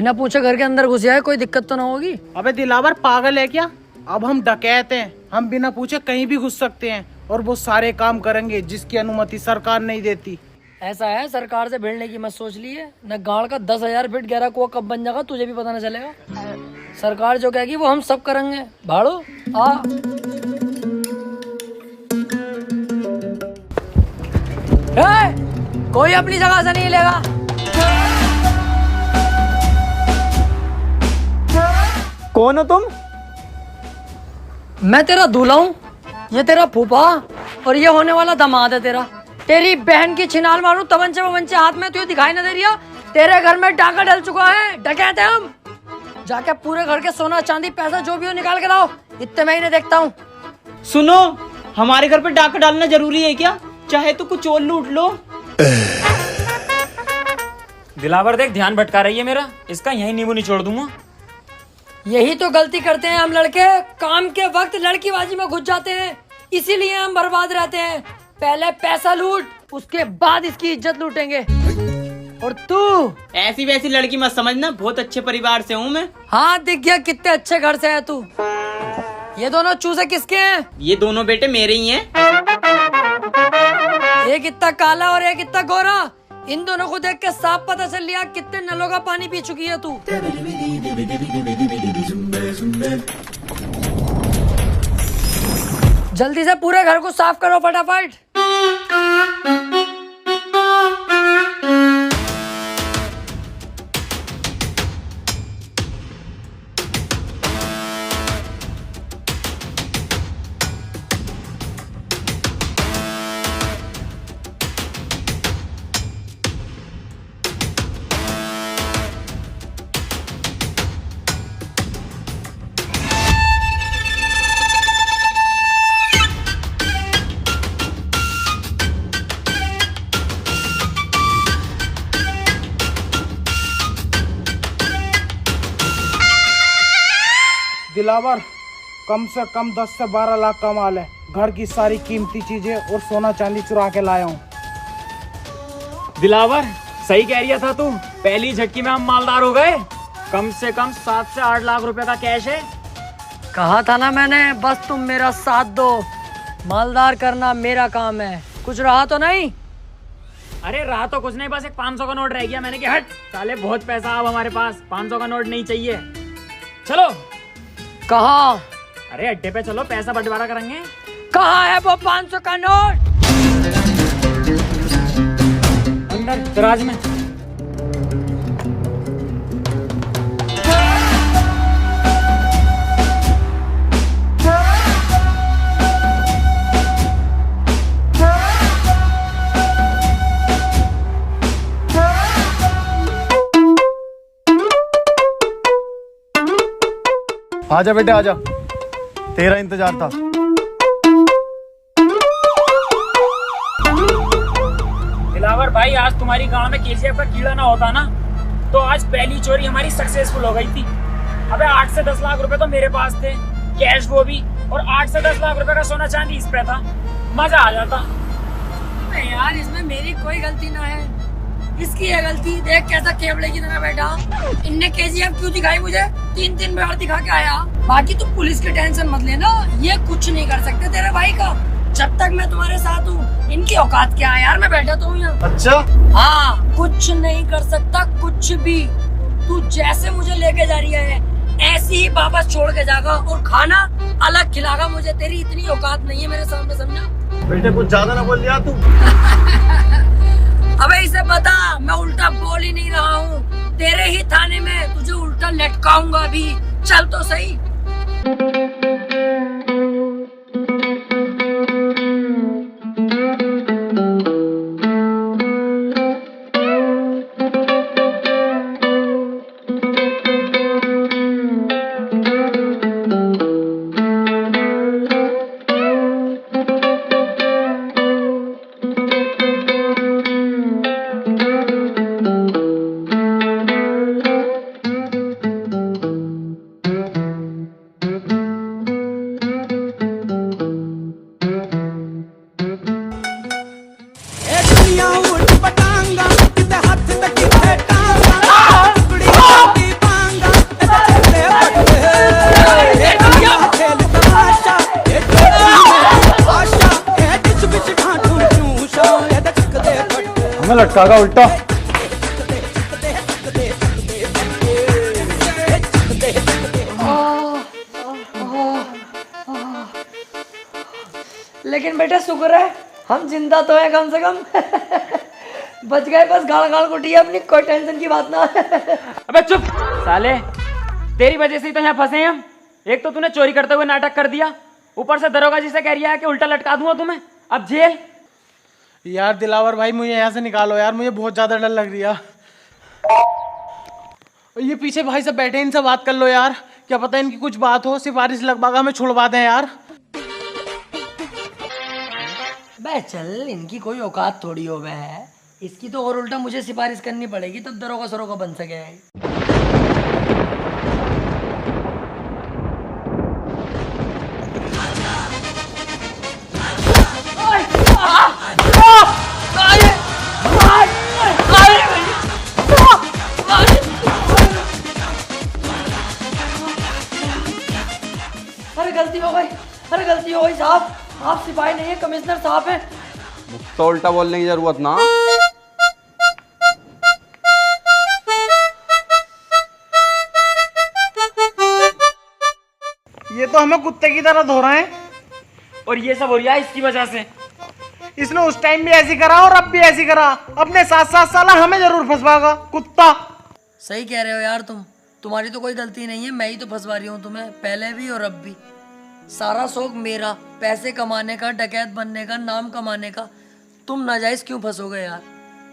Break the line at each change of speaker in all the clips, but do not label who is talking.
बिना पूछे घर के अंदर घुस जाए, कोई दिक्कत तो ना होगी?
अबे दिलावर पागल है क्या? अब हम डकैत हैं, हम बिना पूछे कहीं भी घुस सकते हैं और वो सारे काम करेंगे जिसकी अनुमति सरकार नहीं देती।
ऐसा है, सरकार से भिड़ने की मत सोच ली है न। गाड़ का 10,000 फीट गहरा कुआं कब बन जाएगा तुझे भी पता न चलेगा। सरकार जो कहेगी वो हम सब करेंगे। भाड़ो आ। कोई अपनी जगह से नहीं लेगा।
कौन हो तुम?
मैं तेरा दूल्हा हूँ, ये तेरा फूफा और ये होने वाला दामाद है तेरा। तेरी बहन की छिनाल मारूं तमंचे वमंचे हाथ में, तुझे दिखाई न दे रही है? तेरे घर में डाका डल चुका है, डकैत है हम। जाके पूरे घर के सोना चांदी पैसा जो भी हो निकाल के लाओ, इतने मैं ही देखता हूँ।
सुनो, हमारे घर पे डाका डालना जरूरी है क्या? चाहे तो कुछ और लूट लो।
दिलावर देख, ध्यान भटका रही है मेरा, इसका यही नींबू निचोड़ दूंगा।
यही तो गलती करते हैं हम लड़के, काम के वक्त लड़कीबाजी में घुस जाते हैं, इसीलिए हम बर्बाद रहते हैं। पहले पैसा लूट, उसके बाद इसकी इज्जत लूटेंगे। और तू
ऐसी वैसी लड़की मत समझना, बहुत अच्छे परिवार से हूँ मैं।
हाँ दिख गया कितने अच्छे घर से है तू। ये दोनों चूजे किसके हैं?
ये दोनों बेटे मेरे ही हैं।
एक इतना काला और एक इतना गोरा। इन दोनों को देख के साफ पता चल लिया कितने नलों का पानी पी चुकी है तू। जल्दी से पूरे घर को साफ करो फटाफट।
दिलावर, कम से कम 10 से 12 लाख का माल है। घर की सारी कीमती चीजें और सोना चांदी चुरा के लाया हूँ।
दिलावर सही कह रही था तू, पहली झटकी में हम मालदार हो गए। कम से कम 7 से 8 लाख रुपए का कैश है।
कहा था ना मैंने, बस तुम मेरा साथ दो, मालदार करना मेरा काम है। कुछ रहा तो नहीं?
अरे रहा तो कुछ नहीं, बस एक 500 का नोट रह गया। मैंने कहा हट साले, बहुत पैसा अब हमारे पास, 500 का नोट नहीं चाहिए। चलो।
कहाँ?
अरे अड्डे पे चलो, पैसा बंटवारा करेंगे।
कहाँ है वो 500 का नोट?
अंदर दराज में।
आजा बेटे आजा, तेरा इंतजार था।
दिलावर भाई, आज तुम्हारी गांव में केजीएफ का कीड़ा ना होता ना, तो आज पहली चोरी हमारी सक्सेसफुल हो गई थी। अबे 8 से 10 लाख रुपए तो मेरे पास थे, कैश वो भी, और 8 से 10 लाख रुपए का सोना चांदी इस पे था। मजा आ जाता।
अबे यार, इसमें मेरी कोई गलती ना है, इसकी है गलती। देख कैसा केवड़े की तरह बैठा। इनने केजीएफ क्यों दिखाई मुझे? 3-3 बार दिखा के आया। बाकी तुम पुलिस की टेंशन मत लेना, ये कुछ नहीं कर सकते तेरे भाई का, जब तक मैं तुम्हारे साथ हूँ। इनकी औकात क्या है यार, मैं बैठा तो हूँ यहाँ।
अच्छा
हाँ, कुछ नहीं कर सकता, कुछ भी। तू जैसे मुझे लेके जा रही है ऐसे ही वापस छोड़ के जाएगा, और खाना अलग खिलागा मुझे। तेरी इतनी औकात नहीं है मेरे सामने, समझा?
बेटे कुछ ज्यादा ना बोल दिया तू।
अबे इसे बता, मैं उल्टा बोल ही नहीं रहा हूँ। तेरे ही थाने में तुझे उल्टा लटकाऊंगा अभी। चल तो सही।
तुम्हें लटकागा उल्टा।
लेकिन बेटा शुक्र है हम जिंदा तो हैं कम से कम। बच गए, बस गाल गाल कुटी है अपनी, कोई टेंशन की बात ना।
अबे चुप साले, तेरी वजह से ही तो यहाँ फंसे हैं हम। एक तो तूने चोरी करते हुए नाटक कर दिया, ऊपर से दरोगा जी से कह रहा है कि उल्टा लटका दूंगा तुम्हें, अब जेल।
यार दिलावर भाई मुझे यहाँ से निकालो यार, मुझे बहुत ज्यादा डर लग रहा। ये पीछे भाई सब बैठे, इनसे बात कर लो यार, क्या पता इनकी कुछ बात हो, सिफारिश लगवा हमें छुड़वा दें यार।
बे चल, इनकी कोई औकात थोड़ी हो गए है, इसकी तो और उल्टा मुझे सिफारिश करनी पड़ेगी तब दरोगा सरोगा बन सके। अरे गलती हो गई, अरे गलती हो गई साहब, आप सिपाही नहीं है, कमिश्नर साहब हैं।
तो उल्टा बोलने की जरूरत ना।
ये तो हमें कुत्ते की तरह धो रहे हैं,
और ये सब हो रहा है इसकी वजह से।
इसने उस टाइम भी ऐसी करा और अब भी ऐसी करा, अपने साथ साथ साला हमें जरूर फंसवाएगा कुत्ता।
सही कह रहे हो यार तुम, तुम्हारी तो कोई गलती नहीं है, मैं ही तो फंसवा रही हूँ तुम्हें, पहले भी और अब भी। सारा शौक मेरा, पैसे कमाने का, डकैत बनने का, नाम कमाने का। तुम नाजायज क्यों फंसोगे यार?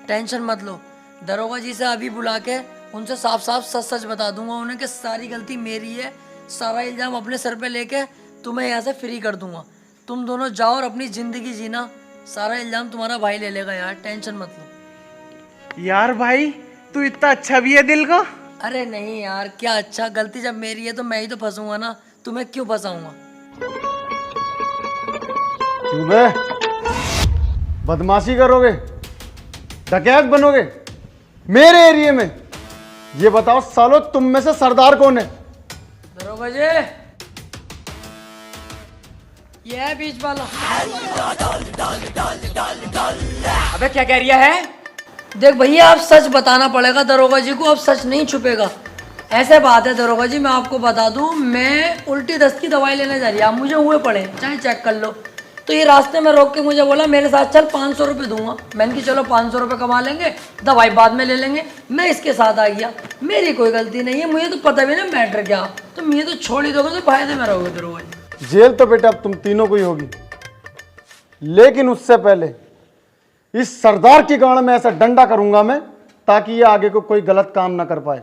टेंशन मत लो, दरोगा जी से अभी बुला के उनसे साफ साफ सच सच बता दूंगा उन्हें कि सारी गलती मेरी है, सारा इल्जाम अपने सर पे लेके तुम्हें यहाँ से फ्री कर दूंगा। तुम दोनों जाओ और अपनी जिंदगी जीना, सारा इल्जाम तुम्हारा भाई ले लेगा यार, टेंशन मत लो।
यार भाई तू इतना अच्छा भी है दिल का।
अरे नहीं यार, क्या अच्छा, गलती जब मेरी है तो मैं ही तो फंसूंगा ना, तुम्हें क्यों फंसाऊंगा?
क्यों बे? बदमाशी करोगे, डकैत बनोगे मेरे एरिया में? ये बताओ सालो, तुम में से सरदार कौन है?
दरोगा जी, ये है बीच वाला।
अबे क्या कह रहा है?
देख भैया, अब सच बताना पड़ेगा दरोगा जी को, अब सच नहीं छुपेगा। ऐसे बात है दरोगा जी, मैं आपको बता दूं, मैं उल्टी दस्त की दवाई लेने जा रही है, आप मुझे हुए पड़े, चाहे चेक कर लो। तो ये रास्ते में रोक के मुझे बोला मेरे साथ चल, 500 रुपये दूंगा। मैंने कहा चलो 500 रुपये कमा लेंगे, दवाई बाद में ले लेंगे। मैं इसके साथ आ गया, मेरी कोई गलती नहीं है, मुझे तो पता भी ना मैटर क्या, तो मुझे तो छोड़ ही दोगे तो फायदे में रहोगे दरोगा जी।
जेल तो बेटा अब तुम तीनों को ही होगी, लेकिन उससे पहले इस सरदार की गाड़ में ऐसा डंडा करूंगा मैं, ताकि ये आगे को कोई गलत काम ना कर पाए।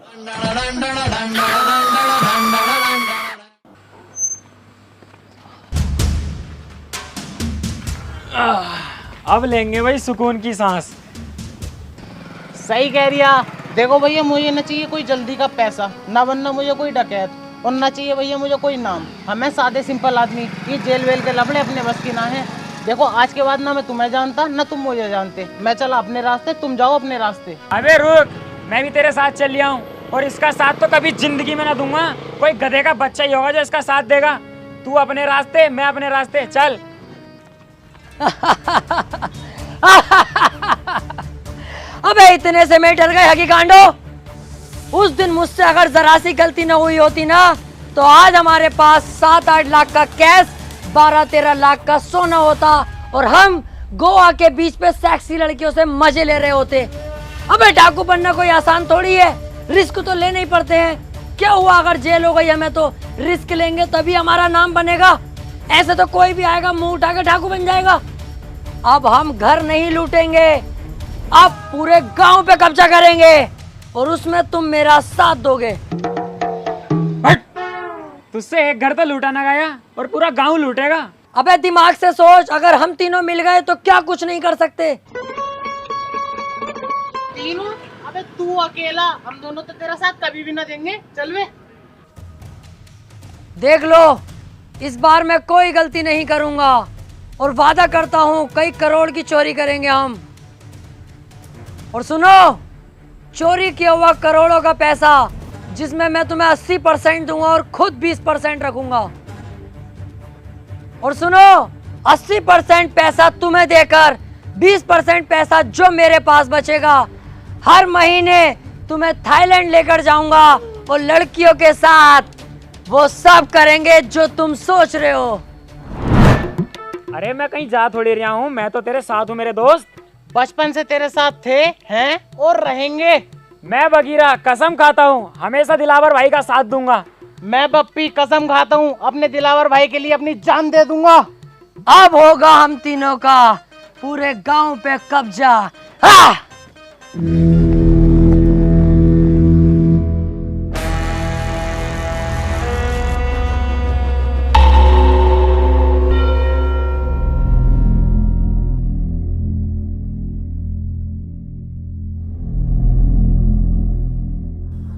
अब लेंगे भाई सुकून की सांस।
सही कह रिया। देखो भैया, मुझे ना चाहिए कोई जल्दी का पैसा, ना बनना मुझे कोई डकैत, और ना चाहिए भैया मुझे कोई नाम। हमें सादे सिंपल आदमी, ये जेल वेल के लफड़े अपने बस की ना है। देखो आज के बाद ना मैं तुम्हें जानता, ना तुम मुझे जानते। मैं चला अपने रास्ते, तुम जाओ अपने रास्ते।
अबे रुक, मैं भी तेरे साथ चल लिया हूँ, और इसका साथ तो कभी जिंदगी में ना दूंगा। कोई गधे का बच्चा ही होगा जो इसका साथ देगा। तू अपने रास्ते, मैं अपने रास्ते, चल।
अबे इतने से मैं डर गए हकी कांडो। उस दिन मुझसे अगर जरा सी गलती न हुई होती ना, तो आज हमारे पास 7-8 लाख का कैश, 12-13 लाख का सोना होता, और हम गोवा के बीच पे सेक्सी लड़कियों से मजे ले रहे होते। अबे डाकू बनना कोई आसान थोड़ी है, रिस्क तो लेने ही पड़ते हैं। क्या हुआ अगर जेल हो गई हमें, तो रिस्क लेंगे तभी हमारा नाम बनेगा। ऐसे तो कोई भी आएगा मुंह उठा के डाकू बन जाएगा। अब हम घर नहीं लूटेंगे, अब पूरे गांव पे कब्जा करेंगे, और उसमें तुम मेरा साथ दोगे।
तुझसे एक घर तो लूटा ना गया, और पूरा गांव लूटेगा।
अबे दिमाग से सोच, अगर हम तीनों मिल गए तो क्या कुछ नहीं कर सकते।
तीनों? अबे तू अकेला, हम दोनों तो तेरा साथ कभी भी ना देंगे। चल वे।
देख लो, इस बार मैं कोई गलती नहीं करूंगा, और वादा करता हूं कई करोड़ की चोरी करेंगे हम। और सुनो, चोरी किया हुआ करोड़ों का पैसा, जिसमें मैं तुम्हें 80% दूंगा और खुद 20% रखूंगा। और सुनो, 80% पैसा तुम्हें देकर 20% पैसा जो मेरे पास बचेगा हर महीने तुम्हें थाईलैंड लेकर जाऊंगा और लड़कियों के साथ वो सब करेंगे जो तुम सोच रहे हो।
अरे मैं कहीं जा थोड़ी रहा हूँ, मैं तो तेरे साथ हूँ मेरे दोस्त।
बचपन से तेरे साथ थे, हैं और रहेंगे।
मैं बगीरा कसम खाता हूँ हमेशा दिलावर भाई का साथ दूंगा।
मैं बप्पी कसम खाता हूँ अपने दिलावर भाई के लिए अपनी जान दे दूंगा।
अब होगा हम तीनों का पूरे गांव पे कब्जा। हाँ!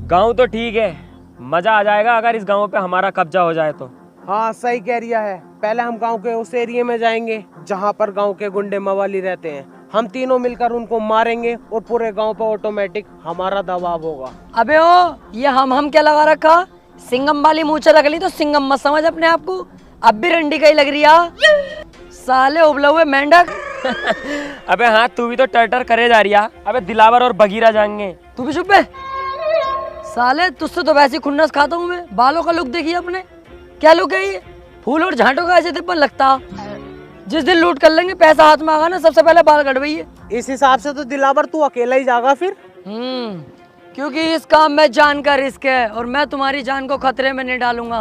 गाँव तो ठीक है, मजा आ जाएगा अगर इस गाँव पे हमारा कब्जा हो जाए तो।
हाँ सही कह रिया है। पहले हम गांव के उस एरिया में जाएंगे जहाँ पर गांव के गुंडे मवाली रहते हैं। हम तीनों मिलकर उनको मारेंगे और पूरे गांव पर ऑटोमेटिक हमारा दबाव होगा।
अबे ओ, ये हम क्या लगा रखा? सिंगम वाली मूंछें रख ली तो सिंगम मत समझ अपने आप को। अब भी रंडी का ही लग रही है साले उबले हुए मेंढक।
अबे हाँ, तू भी तो टर करे जा रही है। अबे दिलावर और बगीरा जाएंगे।
तू भी चुप है साले, तुझसे तो वैसे खुन्नस खाता हूँ मैं। बालों का लुक देखिए अपने, क्या लुक है ये? फूल और झांटों का ऐसे तिप्पन लगता। जिस दिन लूट कर लेंगे पैसा हाथ में आगा ना, सबसे पहले बाल कटवाइए।
इस हिसाब से तो दिलावर तू अकेला ही जागा फिर।
क्योंकि इस काम में जान का रिस्क है और मैं तुम्हारी जान को खतरे में नहीं डालूंगा।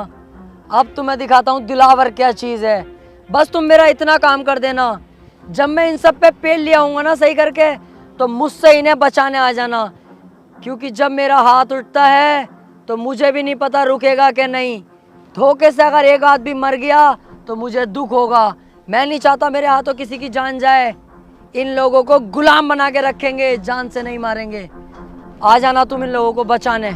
अब तुम्हें दिखाता हूँ दिलावर क्या चीज है। बस तुम मेरा इतना काम कर देना, जब मैं इन सब पे पेल लिया हूँगा ना सही करके, तो मुझसे इन्हें बचाने आ जाना। क्योंकि जब मेरा हाथ उठता है तो मुझे भी नहीं पता रुकेगा कि नहीं। धोखे से अगर एक आदमी मर गया तो मुझे दुख होगा। मैं नहीं चाहता मेरे हाथों किसी की जान जाए। इन लोगों को गुलाम बना के रखेंगे, जान से नहीं मारेंगे। आ जाना तुम इन लोगों को बचाने।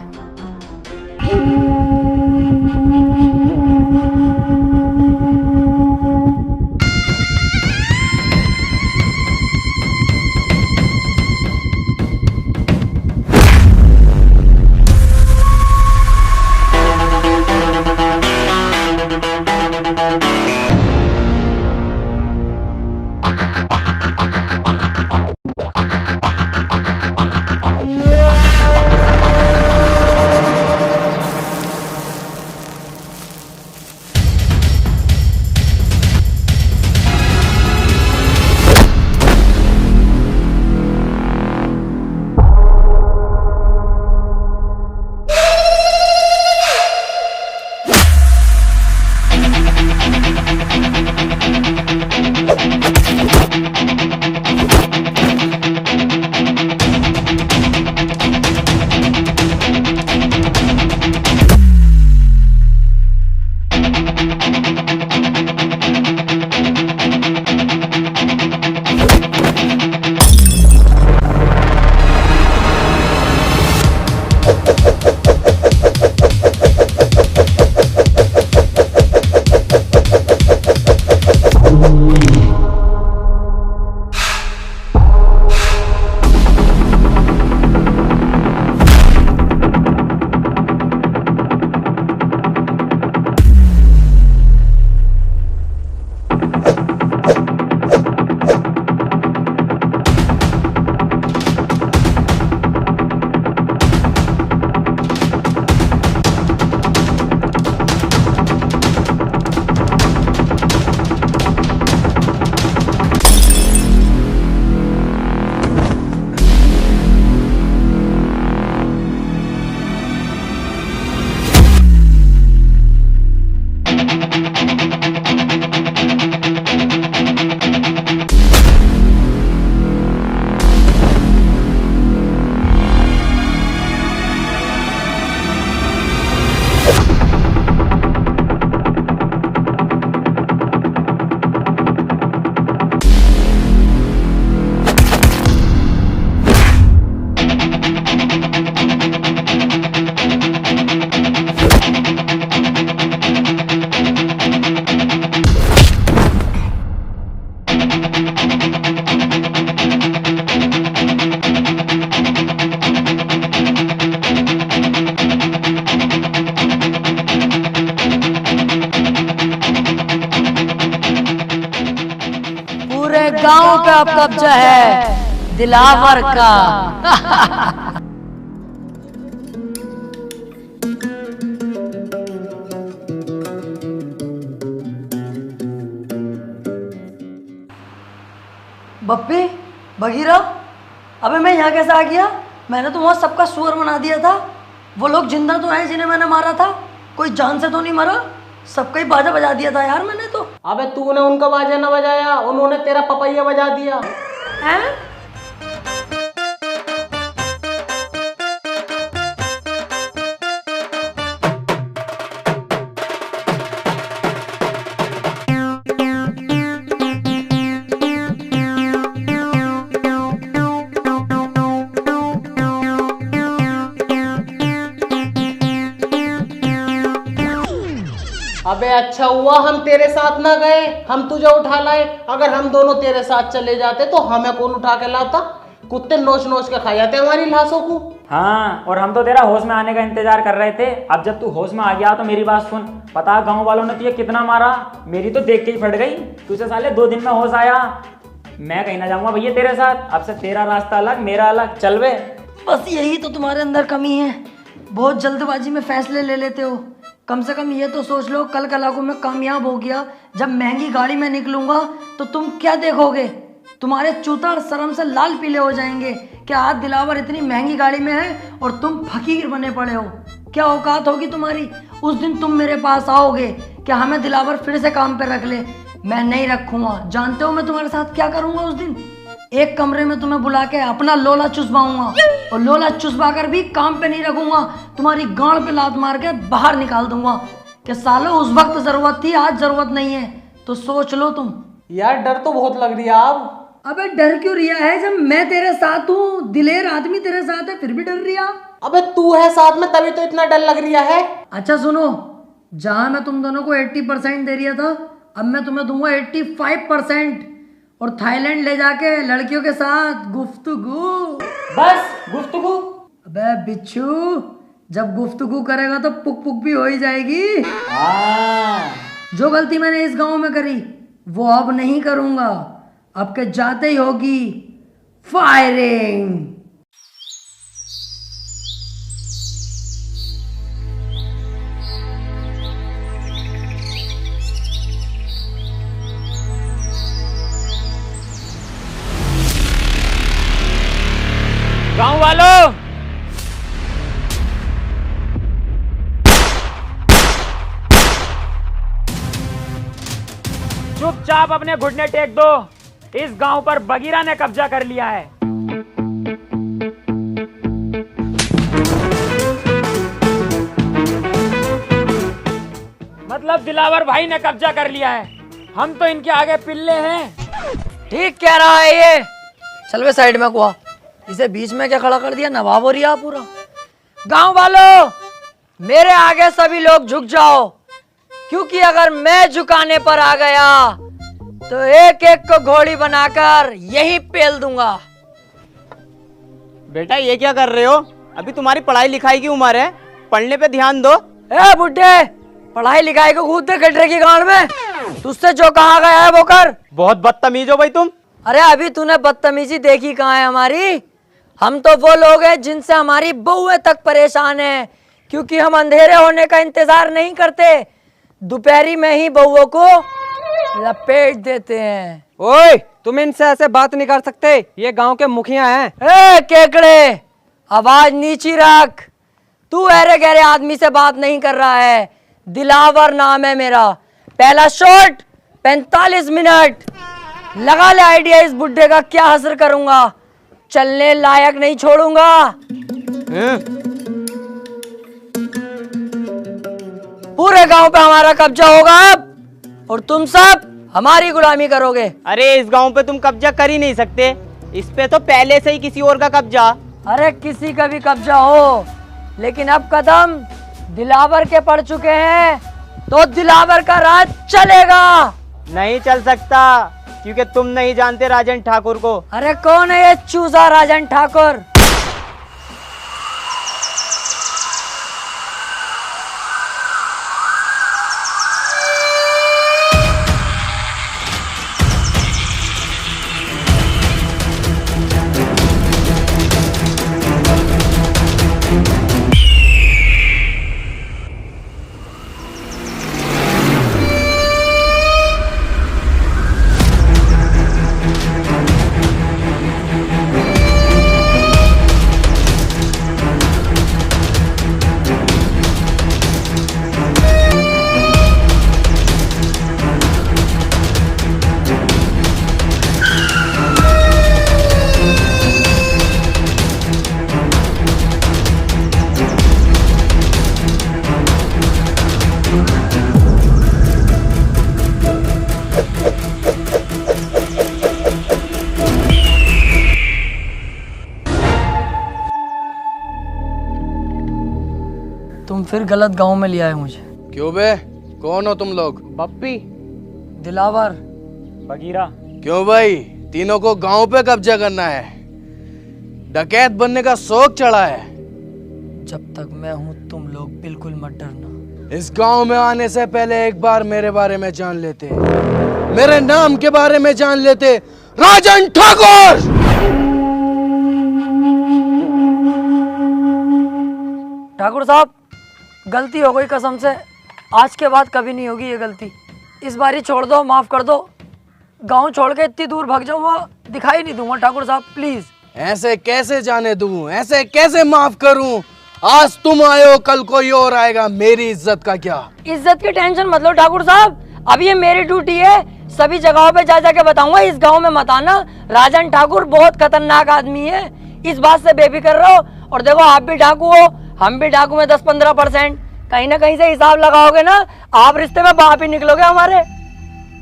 गांव पे अब कब्जा है दिलावर का। बप्पी, बगीरा, अबे मैं यहाँ कैसे आ गया? मैंने तो वहाँ सबका सुअर बना दिया था। वो लोग जिंदा तो हैं जिन्हें मैंने मारा था, कोई जान से तो नहीं मरा। सबका ही बाजा बजा दिया था यार मैंने तो।
अबे तूने उनका बाजा न बजाया, उन्होंने तेरा पपैया बजा दिया।
हैं?
अबे अच्छा हुआ हम तेरे साथ ना गए, हम तुझे उठा लाए। अगर हम दोनों तेरे साथ चले जाते तो हमें कौन उठा के लाता? कुत्ते नोच नोच के खा जाते हमारी लाशों को।
हाँ, और हम तो तेरा होश में आने का इंतजार कर रहे थे। अब जब तू होश में आ गया तो मेरी बात सुन। पता गांव वालों ने तुझे कितना मारा, मेरी तो देख के ही फट गई। तुझे साले 2 दिन में होश आया। मैं कहीं ना जाऊंगा भैया तेरे साथ। अब से तेरा रास्ता अलग, मेरा अलग। चल बे।
बस यही तो तुम्हारे अंदर कमी है, बहुत जल्दबाजी में फैसले ले लेते हो। कम से कम ये तो सोच लो, कल कलाको में कामयाब हो गया, जब महंगी गाड़ी में निकलूंगा तो तुम क्या देखोगे? तुम्हारे चूतर शर्म से लाल पीले हो जाएंगे। क्या आज दिलावर इतनी महंगी गाड़ी में है और तुम फकीर बने पड़े हो? क्या औकात होगी तुम्हारी? उस दिन तुम मेरे पास आओगे, क्या हमें दिलावर फिर से काम पे रख ले? मैं नहीं रखूंगा। जानते हो मैं तुम्हारे साथ क्या करूंगा उस दिन? एक कमरे में तुम्हें बुला के अपना लोला चुसवाऊंगा, और लोला चुसवा कर भी काम पे नहीं रखूंगा, तुम्हारी गांड पे लात मार के बाहर निकाल दूंगा। कि सालो उस वक्त जरूरत थी, आज जरूरत नहीं है, तो सोच लो तुम।
यार डर तो बहुत लग रही है अब।
अबे डर क्यों रिया है जब मैं तेरे साथ हूँ? दिलेर आदमी तेरे साथ है फिर भी डर रिया?
अबे तू है साथ में तभी तो इतना डर लग रहा है।
अच्छा सुनो, जहां मैं तुम दोनों को 80% दे रिया था, अब मैं तुम्हें दूंगा 85%, और थाईलैंड ले जाके लड़कियों के साथ गुफ्तगू।
बस गुफ्तगू?
अबे बिच्छू, जब गुफ्तगू करेगा तो पुक पुक भी हो ही जाएगी। जो गलती मैंने इस गांव में करी वो अब नहीं करूंगा। अब के जाते ही होगी फायरिंग।
गांव वालों, चुपचाप अपने घुटने टेक दो। इस गांव पर बगीरा ने कब्जा कर लिया है। मतलब दिलावर भाई ने कब्जा कर लिया है। हम तो इनके आगे पिल्ले हैं।
ठीक कह रहा है ये। चल वे साइड में कुआ, इसे बीच में क्या खड़ा कर दिया? नवाब हो रिया पूरा। गांव वालों, मेरे आगे सभी लोग झुक जाओ, क्योंकि अगर मैं झुकाने पर आ गया तो एक एक को घोड़ी बनाकर यही पेल दूंगा।
बेटा ये क्या कर रहे हो? अभी तुम्हारी पढ़ाई लिखाई की उम्र है, पढ़ने पे ध्यान दो।
ए बुड्ढे, पढ़ाई लिखाई को कूदते कटरे की गांड में, तुझसे जो कहा गया है वो कर।
बहुत बदतमीज हो भाई तुम।
अरे अभी तूने बदतमीजी देखी कहाँ है हमारी? हम तो वो लोग हैं जिनसे हमारी बहुएं तक परेशान हैं, क्योंकि हम अंधेरे होने का इंतजार नहीं करते, दोपहरी में ही बहुओं को लपेट देते हैं।
ओए, तुम इनसे ऐसे बात नहीं कर सकते, ये गांव के मुखिया हैं।
ए केकड़े, आवाज नीची रख। तू अरे गहरे आदमी से बात नहीं कर रहा है। दिलावर नाम है मेरा। पहला शॉट 45 मिनट। लगा ले आइडिया इस बुड्ढे का क्या हसर करूंगा, चलने लायक नहीं छोड़ूंगा। पूरे गांव पे हमारा कब्जा होगा अब, और तुम सब हमारी गुलामी करोगे।
अरे इस गांव पे तुम कब्जा कर ही नहीं सकते, इस पे तो पहले से ही किसी और का कब्जा।
अरे किसी का भी कब्जा हो, लेकिन अब कदम दिलावर के पड़ चुके हैं, तो दिलावर का राज चलेगा।
नहीं चल सकता, क्योंकि तुम नहीं जानते राजन ठाकुर को।
अरे कौन है ये चूजा राजन ठाकुर? फिर गलत गांव में लिया है मुझे।
क्यों बे? कौन हो तुम लोग?
बप्पी।
दिलावर।
बगीरा।
क्यों भाई, तीनों को गांव पे कब्जा करना है? डकैत बनने का शौक चढ़ा है?
जब तक मैं हूं तुम लोग बिल्कुल मत डरना।
इस गांव में आने से पहले एक बार मेरे बारे में जान लेते, मेरे नाम के बारे में जान लेते। राजन ठाकुर।
ठाकुर साहब, गलती हो गई कसम से, आज के बाद कभी नहीं होगी ये गलती। इस बार ही छोड़ दो, माफ कर दो। गांव छोड़ के इतनी दूर भाग जाऊंगा, दिखाई नहीं दूंगा ठाकुर साहब, प्लीज।
ऐसे कैसे जाने दूं, ऐसे कैसे माफ करूं? आज तुम आए हो, कल कोई और आएगा, मेरी इज्जत का क्या?
इज्जत की टेंशन मत लो ठाकुर साहब, अब ये मेरी ड्यूटी है। सभी जगहों पे जा जाके बताऊंगा, इस गांव में मत आना, राजन ठाकुर बहुत खतरनाक आदमी है। इस बात से बेफिक्र रहो। और देखो, आप भी डाकू हो, हम भी डाकू में 10-15%, कहीं ना कहीं से हिसाब लगाओगे ना, आप रिश्ते में बाप ही निकलोगे हमारे।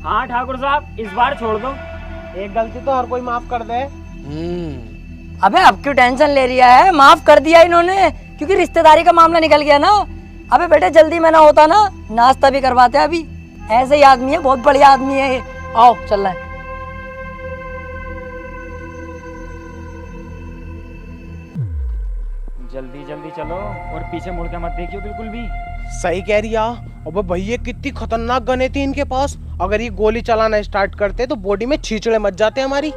हाँ ठाकुर साहब, इस बार छोड़ दो।
एक गलती तो हर कोई माफ कर दे।
अबे अब क्यों टेंशन ले रिया है? माफ कर दिया इन्होंने, क्योंकि रिश्तेदारी का मामला निकल गया ना। अबे बेटे, जल्दी में ना होता ना, नाश्ता भी करवाते अभी। ऐसे ही आदमी है, बहुत बढ़िया आदमी है ये। आओ, चल रहा है।
जल्दी जल्दी चलो और पीछे मुड़ के मत देखियो बिल्कुल भी।
सही कह रही है। अबे भैया, कितनी खतरनाक गने थी इनके पास। अगर ये गोली चलाना स्टार्ट करते तो बॉडी में छींचड़े मच जाते हमारी।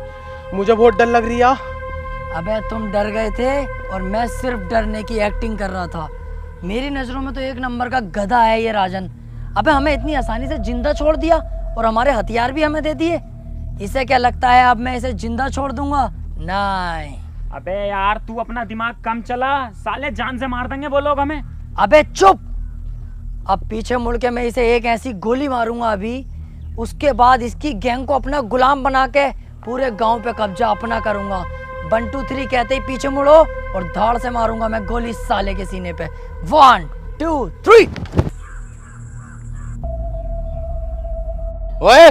मुझे बहुत डर लग रही है।
अबे तुम डर गए थे और मैं सिर्फ डरने की एक्टिंग कर रहा था। मेरी नजरों में तो एक नंबर का गधा है ये राजन। अबे हमें इतनी आसानी से जिंदा छोड़ दिया और हमारे हथियार भी हमें दे दिए। इसे क्या लगता है अब मैं इसे जिंदा छोड़ दूंगा? नहीं।
अबे यार, तू अपना दिमाग कम चला, साले जान से मार देंगे वो लोग हमें।
अबे चुप। अब पीछे मुड़ के मैं इसे एक ऐसी गोली मारूंगा अभी, उसके बाद इसकी गैंग को अपना गुलाम बना के पूरे गांव पे कब्जा अपना करूंगा। 1 2 3 कहते ही पीछे मुड़ो और धाड़ से मारूंगा मैं गोली साले के सीने पे। 1 2 3।
ओए,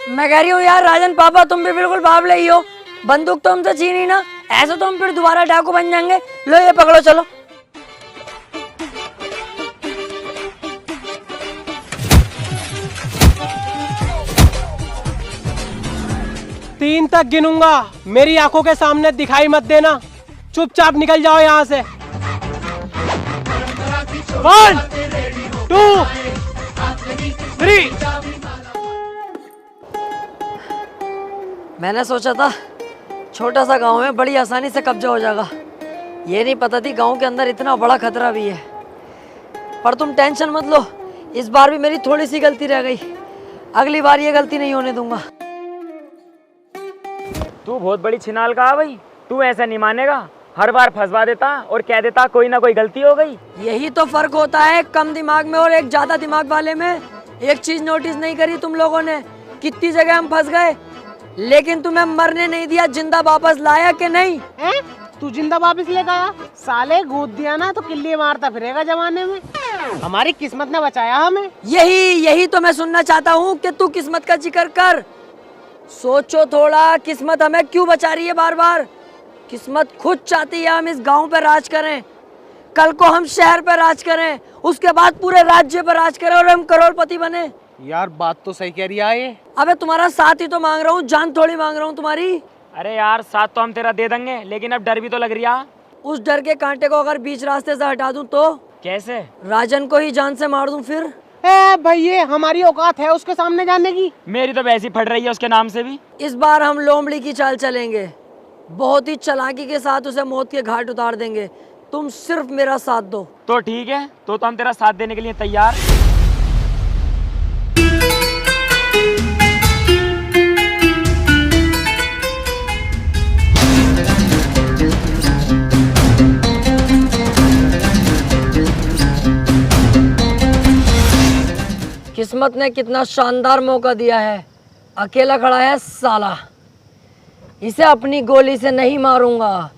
मैं कह रही हूँ यार राजन पापा, तुम भी बिल्कुल बावले ही हो। बंदूक तो हमसे छीनी ना, ऐसे तो हम फिर दोबारा डाकू बन जाएंगे। लो ये पकड़ो, चलो।
तीन तक गिनूंगा, मेरी आंखों के सामने दिखाई मत देना, चुपचाप निकल जाओ यहाँ से। 1 2 3।
मैंने सोचा था छोटा सा गांव है, बड़ी आसानी से कब्जा हो जाएगा। ये नहीं पता थी गांव के अंदर इतना बड़ा खतरा भी है। पर तुम टेंशन मत लो, इस बार भी मेरी थोड़ी सी गलती रह गई। अगली बार ये गलती नहीं होने दूंगा।
तू बहुत बड़ी छिनाल का है भाई, तू ऐसा नहीं मानेगा। हर बार फंसवा देता और कह देता कोई ना कोई गलती हो गई।
यही तो फर्क होता है कम दिमाग में और एक ज्यादा दिमाग वाले में। एक चीज नोटिस नहीं करी तुम लोगों ने, कितनी जगह हम फंस गए, लेकिन तुम्हें मरने नहीं दिया। जिंदा वापस लाया कि नहीं?
तू जिंदा वापस लेगा आया? साले गोद दिया ना तो किल्ली मारता फिरेगा जमाने में। हमारी किस्मत ने बचाया हमें।
यही तो मैं सुनना चाहता हूँ कि तू किस्मत का जिक्र कर। सोचो थोड़ा, किस्मत हमें क्यों बचा रही है बार बार? किस्मत खुद चाहती है हम इस गांव पे राज करें, कल को हम शहर पे राज करें, उसके बाद पूरे राज्य पे राज करें और हम करोड़पति बने।
यार बात तो सही कह रही है ये।
अबे तुम्हारा साथ ही तो मांग रहा हूँ, जान थोड़ी मांग रहा हूँ तुम्हारी।
अरे यार, साथ तो हम तेरा दे देंगे, लेकिन अब डर भी तो लग रही है।
उस डर के कांटे को अगर बीच रास्ते से हटा दूं तो?
कैसे?
राजन को ही जान से मार दूं फिर?
भैया, हमारी औकात है उसके सामने जाने की?
मेरी तो वैसी फट रही है उसके नाम से भी।
इस बार हम लोमड़ी की चाल चलेंगे, बहुत ही चालाकी के साथ उसे मौत के घाट उतार देंगे। तुम सिर्फ मेरा साथ दो।
तो ठीक है, तो हम तेरा साथ देने के लिए तैयार।
किस्मत ने कितना शानदार मौका दिया है, अकेला खड़ा है साला। इसे अपनी गोली से नहीं मारूंगा,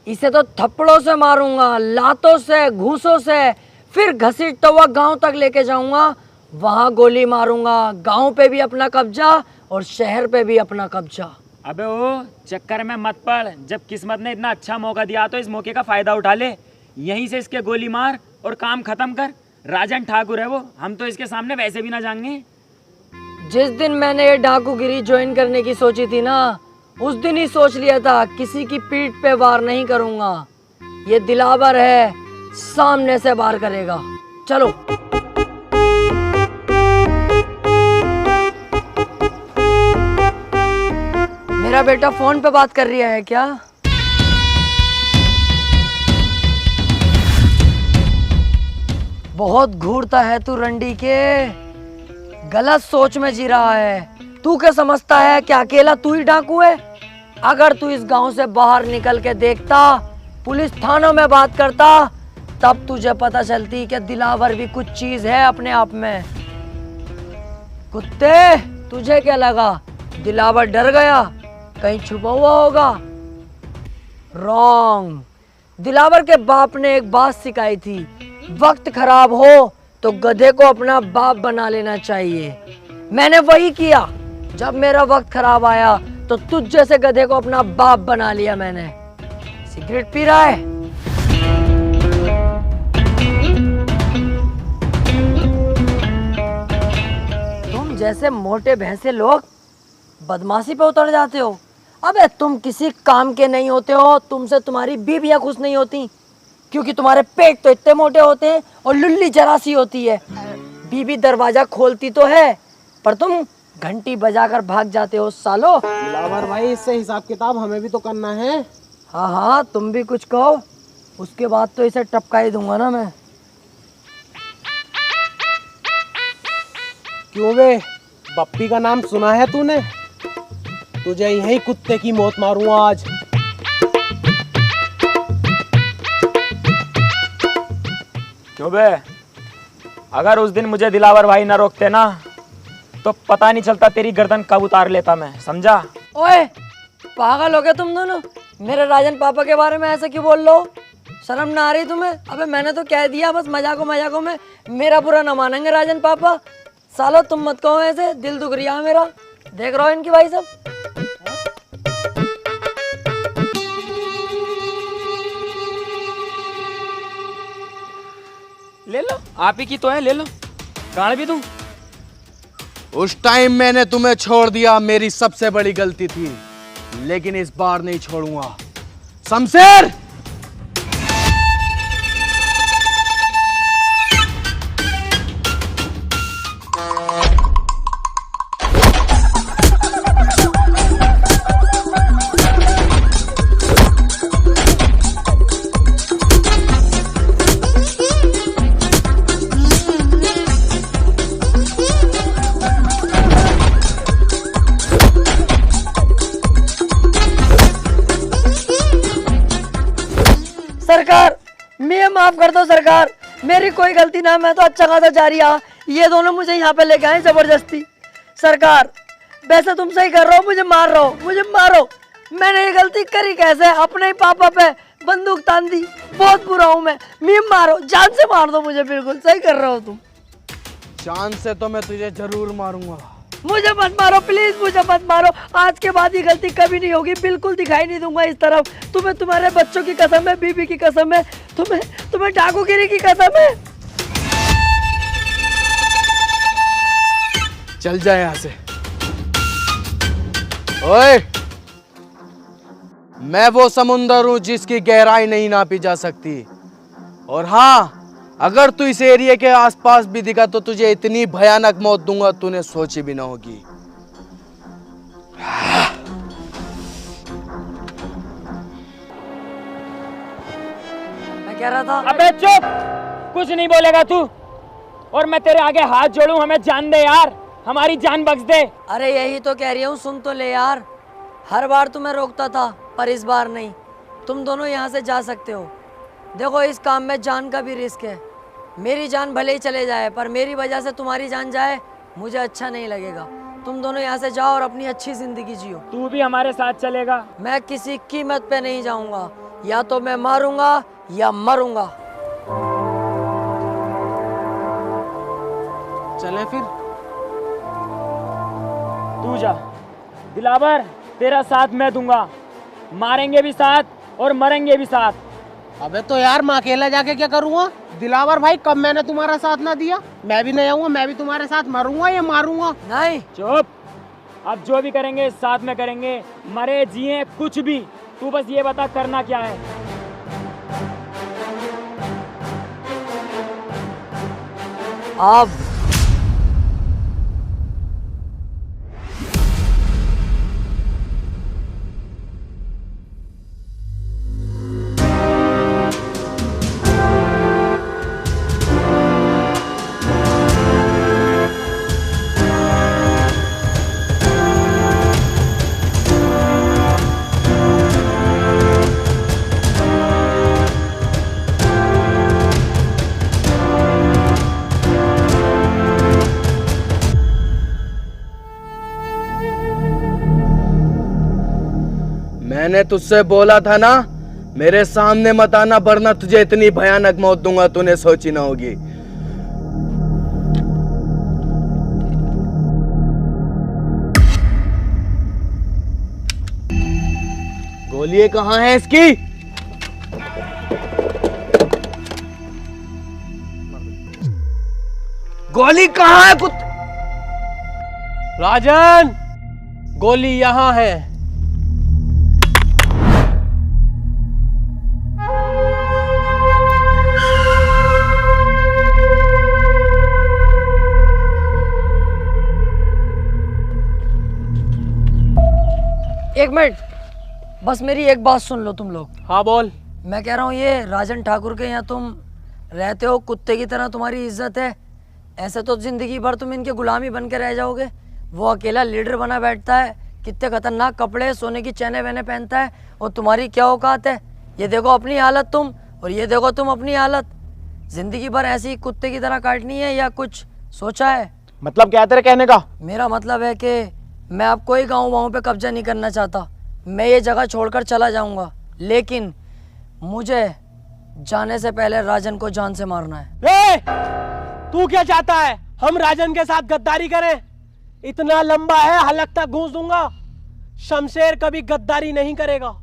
इसे तो थप्पड़ों से मारूंगा, लातों से, घूसों से, फिर घसीटता हुआ गांव तक लेके जाऊंगा, वहां गोली मारूंगा। गांव पे भी अपना कब्जा और शहर पे भी अपना कब्जा।
अबे ओ चक्कर में मत पड़, जब किस्मत ने इतना अच्छा मौका दिया तो इस मौके का फायदा उठा ले। यहीं से इसके गोली मार और काम खत्म कर। राजन ठाकुर है वो, हम तो इसके सामने वैसे भी ना जाएंगे।
जिस दिन मैंने ये डाकूगिरी ज्वाइन करने की सोची थी ना, उस दिन ही सोच लिया था किसी की पीठ पे वार नहीं करूंगा। ये दिलावर है, सामने से वार करेगा। चलो। मेरा बेटा फोन पे बात कर रहा है क्या? बहुत घूरता है तू रंडी के, गलत सोच में जी रहा है। तू क्या समझता है कि अकेला तू ही डाकू है? अगर तू इस गांव से बाहर निकल के देखता, पुलिस थानों में बात करता, तब तुझे पता चलती कि दिलावर भी कुछ चीज है अपने आप में। कुत्ते, तुझे क्या लगा दिलावर डर गया? कहीं छुपा हुआ होगा? रॉन्ग। दिलावर के बाप ने एक बात सिखाई थी, वक्त खराब हो तो गधे को अपना बाप बना लेना चाहिए। मैंने वही किया। जब मेरा वक्त खराब आया तो तुझ जैसे गधे को अपना बाप बना लिया मैंने। सिगरेट पी रहा है? तुम जैसे मोटे भैंसे लोग बदमाशी पे उतर जाते हो। अबे तुम किसी काम के नहीं होते हो, तुमसे तुम्हारी बीवियां खुश नहीं होती, क्योंकि तुम्हारे पेट तो इतने मोटे होते हैं और लुल्ली जरा सी होती है। बीवी दरवाजा खोलती तो है, पर तुम घंटी बजाकर भाग जाते हो सालो।
दिलावर भाई, इससे हिसाब किताब हमें भी तो करना है।
हाँ हाँ, तुम भी कुछ कहो, उसके बाद तो इसे टपका ही दूंगा ना मैं।
क्यों बे, बप्पी का नाम सुना है तूने? तुझे यही कुत्ते की मौत मारूंगा आज।
क्यों बे, अगर उस दिन मुझे दिलावर भाई ना रोकते ना, तो पता नहीं चलता तेरी गर्दन कब उतार लेता मैं, समझा?
ओए पागल हो गए तुम दोनों? मेरे राजन पापा के बारे में ऐसा क्यों बोल लो? शर्म ना आ रही तुम्हें? अबे मैंने तो कह दिया, बस मजाकों में मेरा बुरा ना मानेंगे राजन पापा। सालो तुम मत कहो ऐसे, दिल दुख रिया मेरा। देख रहा हो इनकी भाई सब।
ले लो, आप ही की तो है, ले लो। गाड़ भी दूं?
उस टाइम मैंने तुम्हें छोड़ दिया, मेरी सबसे बड़ी गलती थी, लेकिन इस बार नहीं छोड़ूंगा। शमशेर,
सरकार, मैं माफ कर दो सरकार, मेरी कोई गलती ना, मैं तो अच्छा खासा जा रही रहा। ये दोनों मुझे यहाँ पे लेके आए जबरदस्ती। सरकार, वैसे तुम सही कर रहे हो, मुझे मार रहे हो, मुझे मारो। मैंने ये गलती करी कैसे? अपने ही पापा पे बंदूक तान दी। बहुत बुरा हूँ मैं, मारो, जान से मार दो मुझे। बिल्कुल सही कर रहे हो तुम।
जान से तो मैं तुझे जरूर मारूंगा।
मुझे मत मारो प्लीज, मुझे मत मारो। आज के बाद ये गलती कभी नहीं होगी, बिल्कुल दिखाई नहीं दूंगा इस तरफ। तुम्हें तुम्हारे बच्चों की कसम है, बीबी की कसम है, तुम्हें डाकूगिरी की कसम है।
चल जाए यहाँ से। ओए, मैं वो समुंदर हूं जिसकी गहराई नहीं नापी जा सकती। और हाँ, अगर तू इस एरिया के आसपास भी दिखा तो तुझे इतनी भयानक मौत दूंगा तूने सोची भी ना होगी।
मैं कह रहा था,
अबे चुप, कुछ नहीं बोलेगा तू। और मैं तेरे आगे हाथ जोड़ूं, हमें जान दे यार, हमारी जान बख्श दे।
अरे यही तो कह रही हूँ, सुन तो ले यार। हर बार तुम्हें रोकता था, पर इस बार नहीं। तुम दोनों यहाँ से जा सकते हो। देखो, इस काम में जान का भी रिस्क है। मेरी जान भले ही चले जाए, पर मेरी वजह से तुम्हारी जान जाए, मुझे अच्छा नहीं लगेगा। तुम दोनों यहाँ से जाओ और अपनी अच्छी जिंदगी जियो।
तू भी हमारे साथ चलेगा?
मैं किसी कीमत पे नहीं जाऊंगा, या तो मैं मारूंगा या मरूंगा।
चले फिर।
तू जा दिलावर, तेरा साथ मैं दूंगा, मारेंगे भी साथ और मरेंगे भी साथ।
अबे तो यार मैं अकेला जाके क्या करूँगा? दिलावर भाई, कब मैंने तुम्हारा साथ ना दिया? मैं भी नहीं आऊंगा, मैं भी तुम्हारे साथ मरूंगा या मारूंगा?
नहीं,
चुप। अब जो भी करेंगे साथ में करेंगे, मरे जिए कुछ भी, तू बस ये बता करना क्या है।
अब
मैंने तुझसे बोला था ना, मेरे सामने मत आना, वरना तुझे इतनी भयानक मौत दूंगा तूने सोची ना होगी। गोली कहाँ है इसकी? गोली कहाँ है
राजन, गोली यहाँ है।
एक मिनट, बस मेरी एक बात सुन लो तुम लोग।
हाँ बोल।
मैं कह रहा हूँ ये राजन ठाकुर के यहाँ तुम रहते हो, कुत्ते की तरह तुम्हारी इज्जत है। ऐसे तो जिंदगी भर तुम इनके गुलामी बन के रह जाओगे। वो अकेला लीडर बना बैठता है, कितने खतरनाक कपड़े, सोने की चैने वैने पहनता है, और तुम्हारी क्या औकात है? ये देखो अपनी हालत तुम, और ये देखो तुम अपनी हालत। जिंदगी भर ऐसी कुत्ते की तरह काटनी है या कुछ सोचा है?
मतलब क्या है तेरे कहने का?
मेरा मतलब है कि मैं अब कोई गाँव वाँव पे कब्जा नहीं करना चाहता। मैं ये जगह छोड़कर चला जाऊंगा, लेकिन मुझे जाने से पहले राजन को जान से मारना है।
तू क्या चाहता है? हम राजन के साथ गद्दारी करें? इतना लंबा है, हलक तक घूस दूंगा। शमशेर कभी गद्दारी नहीं करेगा।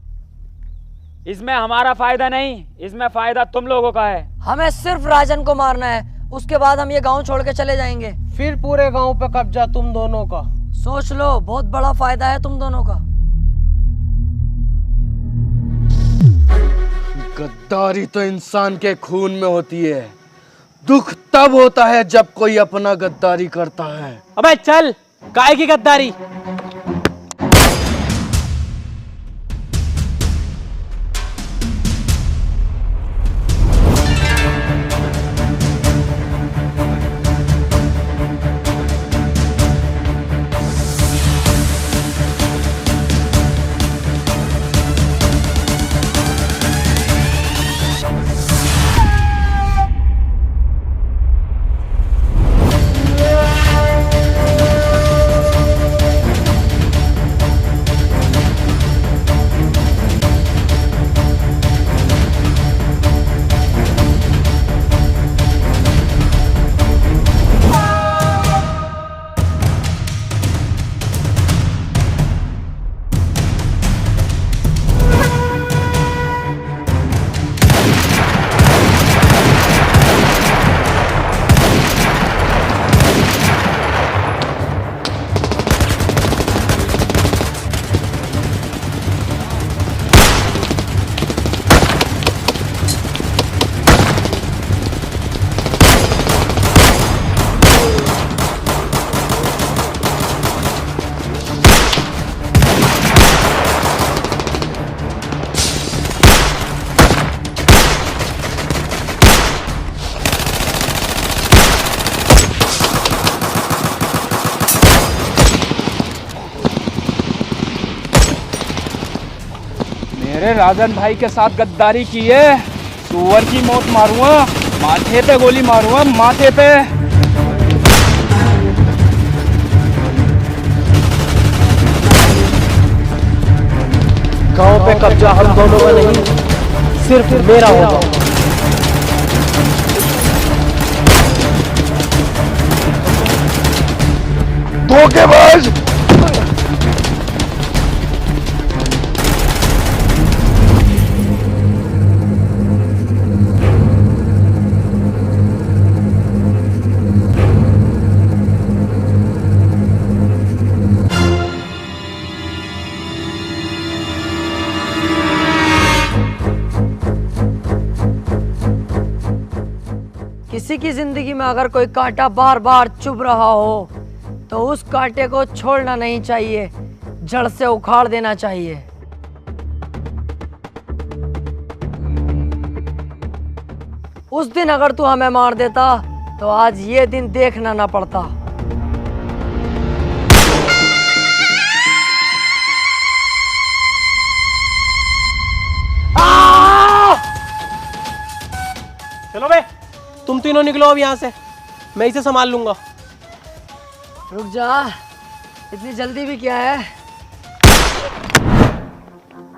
इसमें हमारा फायदा नहीं, इसमें फायदा तुम लोगों का है।
हमें सिर्फ राजन को मारना है, उसके बाद हम ये गांव छोड़ के चले जाएंगे।
फिर पूरे गांव पे कब्जा तुम दोनों का।
सोच लो, बहुत बड़ा फायदा है तुम दोनों का।
गद्दारी तो इंसान के खून में होती है। दुख तब होता है जब कोई अपना गद्दारी करता है।
अबे चल, काहे की गद्दारी?
मेरे राजन भाई के साथ गद्दारी की है, सुअर की मौत मारूंगा, माथे पे गोली मारूंगा, माथे पे।
गांव पे कब्जा हम दोनों का नहीं, सिर्फ मेरा होगा।
धोखेबाज!
किसी की जिंदगी में अगर कोई कांटा बार बार चुभ रहा हो तो उस कांटे को छोड़ना नहीं चाहिए, जड़ से उखाड़ देना चाहिए। उस दिन अगर तू हमें मार देता तो आज ये दिन देखना ना पड़ता।
चलो बे, तुम तीनों निकलो अब यहाँ से, मैं इसे संभाल लूंगा।
रुक जा, इतनी जल्दी भी क्या है?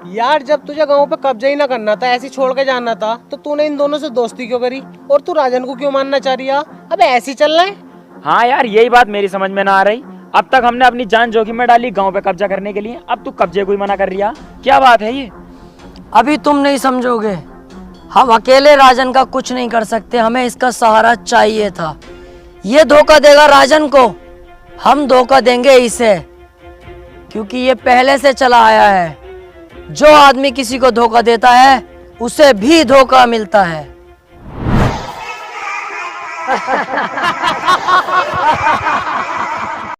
यार जब तुझे गांव पे कब्जा ही ना करना था, ऐसे छोड़ के जाना था, तो तूने इन दोनों से दोस्ती क्यों करी? और तू राजन को क्यों मानना चाह रही है? अबे ऐसे ही चलना है?
हाँ यार, यही बात मेरी समझ में ना आ रही। अब तक हमने अपनी जान जोखिम में डाली गांव पे कब्जा करने के लिए, अब तू कब्जे को ही मना कर रही है। क्या बात है ये?
अभी तुम नहीं समझोगे। हम अकेले राजन का कुछ नहीं कर सकते, हमें इसका सहारा चाहिए था। ये धोखा देगा राजन को, हम धोखा देंगे इसे, क्योंकि ये पहले से चला आया है। जो आदमी किसी को धोखा देता है उसे भी धोखा मिलता है।